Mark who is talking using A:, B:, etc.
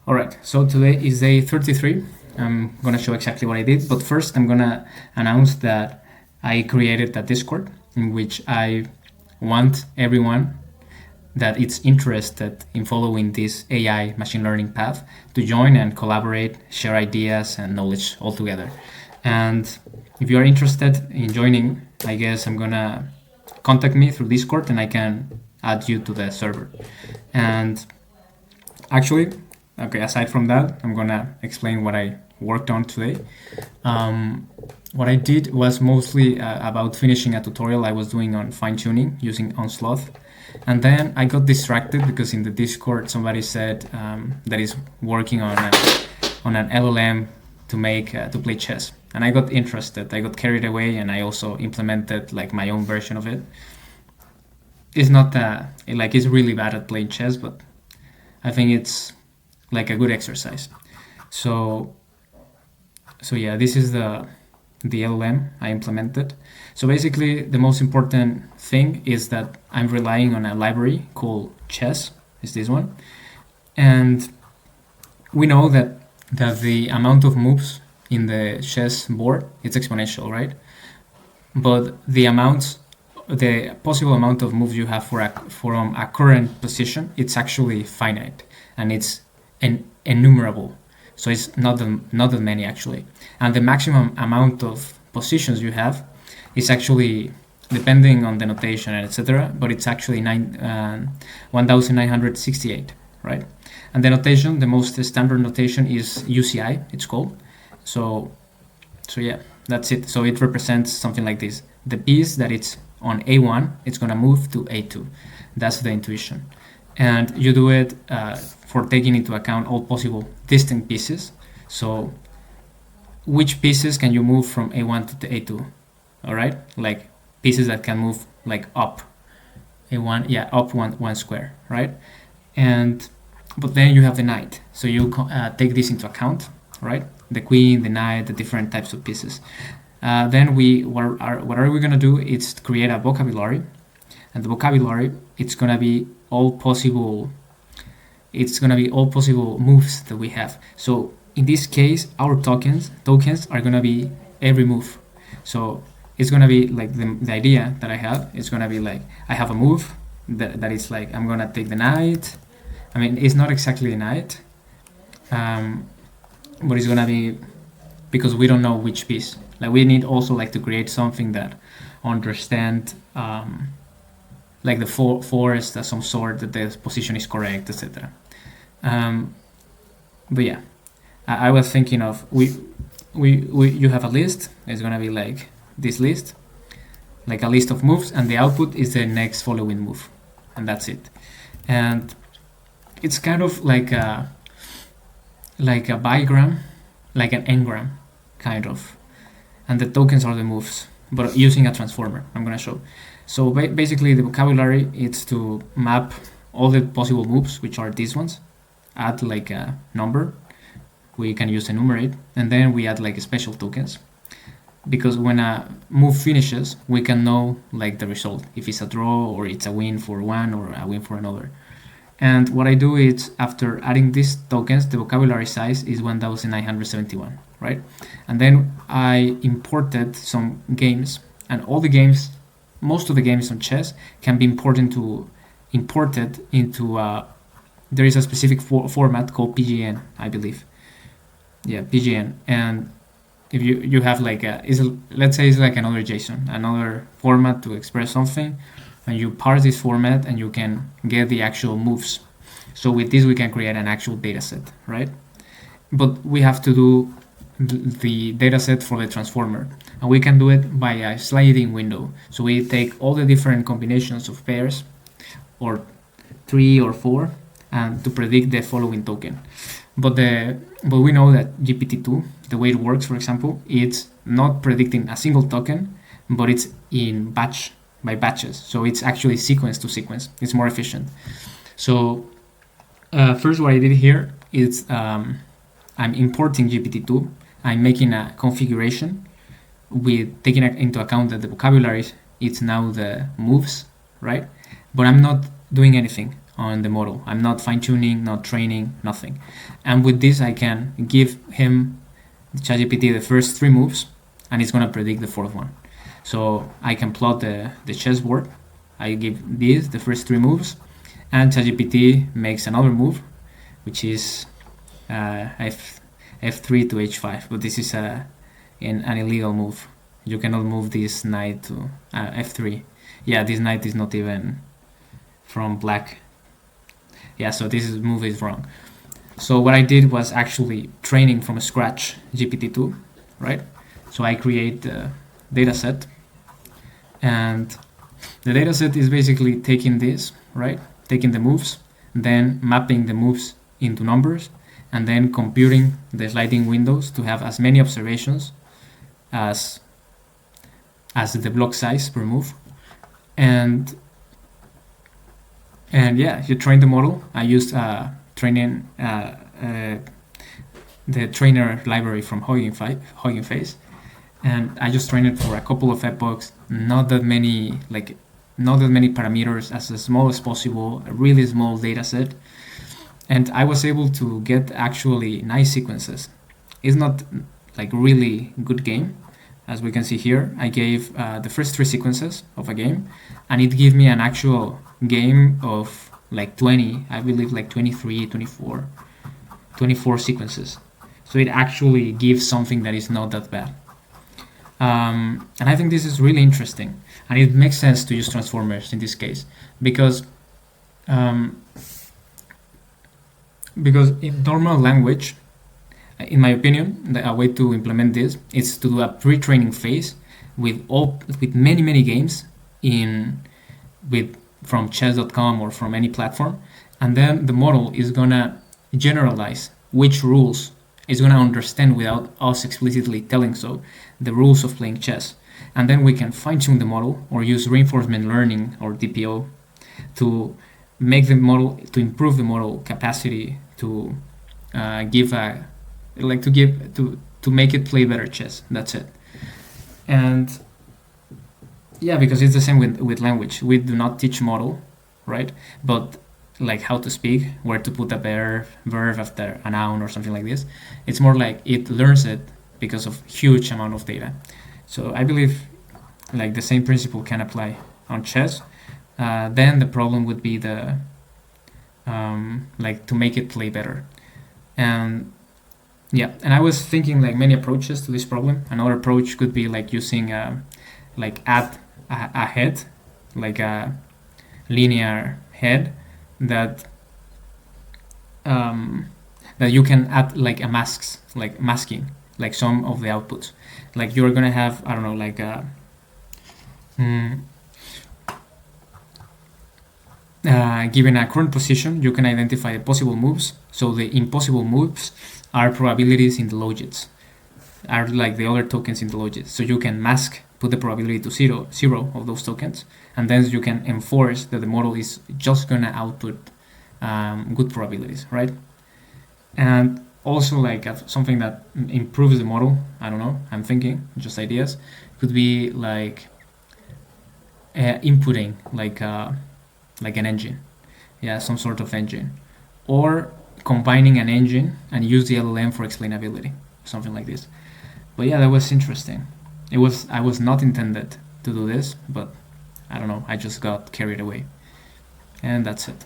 A: All right, so today is day 33. I'm gonna show exactly what I did, but first I'm gonna announce that I created a Discord in which I want everyone that is interested in following this AI machine learning path to join and collaborate, share ideas and knowledge all together. And if you are interested in joining, I guess I'm gonna contact me through Discord and I can add you to the server. And actually, okay, aside from that, I'm gonna explain what I worked on today. What I did was mostly about finishing a tutorial I was doing on fine-tuning using Onslaught. And then I got distracted because in the Discord somebody said that is working on an LLM to play chess. And I got interested, I got carried away, and I also implemented like my own version of it. It's not like it's really bad at playing chess, but I think it's like a good exercise. So yeah, this is the LLM I implemented. So basically, the most important thing is that I'm relying on a library called Chess, is this one. And we know that the amount of moves in the chess board is exponential, right? But the possible amount of moves you have from a current position, it's actually finite, and it's enumerable. So it's not that many actually. And the maximum amount of positions you have is actually, depending on the notation and etc., but it's actually 1968, right? And the notation, the most standard notation is UCI, it's called. So yeah, that's it. So it represents something like this. The piece that it's on A1, it's gonna move to A2. That's the intuition. And you do it for taking into account all possible distinct pieces. So which pieces can you move from A1 to A2? All right, like pieces that can move like up A1, yeah, up one square, right? But then you have the knight, so you take this into account, right? The queen, the knight, the different types of pieces. Then what are we gonna do? It's create a vocabulary, and the vocabulary it's gonna be all possible moves that we have. So in this case, our tokens are gonna be every move. So it's gonna be like the idea that I have. It's gonna be like I have a move that is like I'm gonna take the knight. I mean, it's not exactly a knight, but it's gonna be because we don't know which piece. Like we need also like to create something that understand like the forest of some sort, that the position is correct, etc. But yeah, I was thinking of you have a list. It's gonna be like this list, like a list of moves, and the output is the next following move, and that's it. And it's kind of like a bigram, like an engram, kind of. And the tokens are the moves, but using a transformer. I'm gonna show. So basically, the vocabulary is to map all the possible moves, which are these ones. Add like a number. We can use enumerate, and then we add like special tokens. Because when a move finishes, we can know like the result, if it's a draw or it's a win for one or a win for another. And what I do is, after adding these tokens, the vocabulary size is 1971, right? And then I imported some games, and all the games, most of the games on chess can be imported into there is a specific format called PGN, I believe. Yeah, PGN. And if you have like let's say it's like another JSON, another format to express something, and you parse this format and you can get the actual moves. So with this we can create an actual data set, right? But we have to do the data set for the transformer, and we can do it by a sliding window. So we take all the different combinations of pairs, or 3 or 4, and to predict the following token. But we know that GPT-2, the way it works, for example, it's not predicting a single token, but it's in by batches. So it's actually sequence to sequence. It's more efficient. So first what I did here is I'm importing GPT-2. I'm making a configuration with taking into account that the vocabulary it's now the moves, right? But I'm not doing anything. on the model. I'm not fine-tuning, not training, nothing. And with this, I can give him, ChatGPT, the first 3 moves, and it's going to predict the 4th one. So I can plot the chessboard. I give this the first 3 moves, and ChatGPT makes another move, which is f3 to h5. But this is an illegal move. You cannot move this knight to f3. Yeah, this knight is not even from black. Yeah, so this move is wrong. So what I did was actually training from scratch GPT-2, right? So I create the data set, and the data set is basically taking this, right? Taking the moves, then mapping the moves into numbers, and then computing the sliding windows to have as many observations as the block size per move. And yeah, you train the model. I used training the trainer library from Hugging Face, and I just trained it for a couple of epochs. Not that many parameters, as small as possible, a really small data set, and I was able to get actually nice sequences. It's not like really good game. As we can see here, I gave the first 3 sequences of a game, and it gave me an actual game of like 20, I believe like 23, 24 sequences. So it actually gives something that is not that bad. And I think this is really interesting, and it makes sense to use transformers in this case, because in normal language, in my opinion, a way to implement this is to do a pre-training phase with many games from chess.com or from any platform, and then the model is gonna generalize which rules, is gonna understand without us explicitly telling so, the rules of playing chess, and then we can fine-tune the model or use reinforcement learning or DPO to make the model, to improve the model capacity to make it play better chess. That's it. And yeah, because it's the same with language. We do not teach model, right? But like how to speak, where to put a verb after a noun or something like this. It's more like it learns it because of huge amount of data. So I believe like the same principle can apply on chess. Then the problem would be the to make it play better. And yeah, and I was thinking like many approaches to this problem. Another approach could be like using add a head, like a linear head that you can add like a masking like some of the outputs. Like you're gonna have, I don't know, like given a current position, you can identify the possible moves. So the impossible moves are probabilities in the logits, are like the other tokens in the logits. So you can put the probability to zero of those tokens, and then you can enforce that the model is just gonna output good probabilities, right? And also like something that improves the model, I don't know, I'm thinking, just ideas, could be like inputting like an engine, yeah, some sort of engine, or combining an engine and use the LLM for explainability, something like this. But yeah, that was interesting. I was not intended to do this, but I don't know, I just got carried away, and that's it.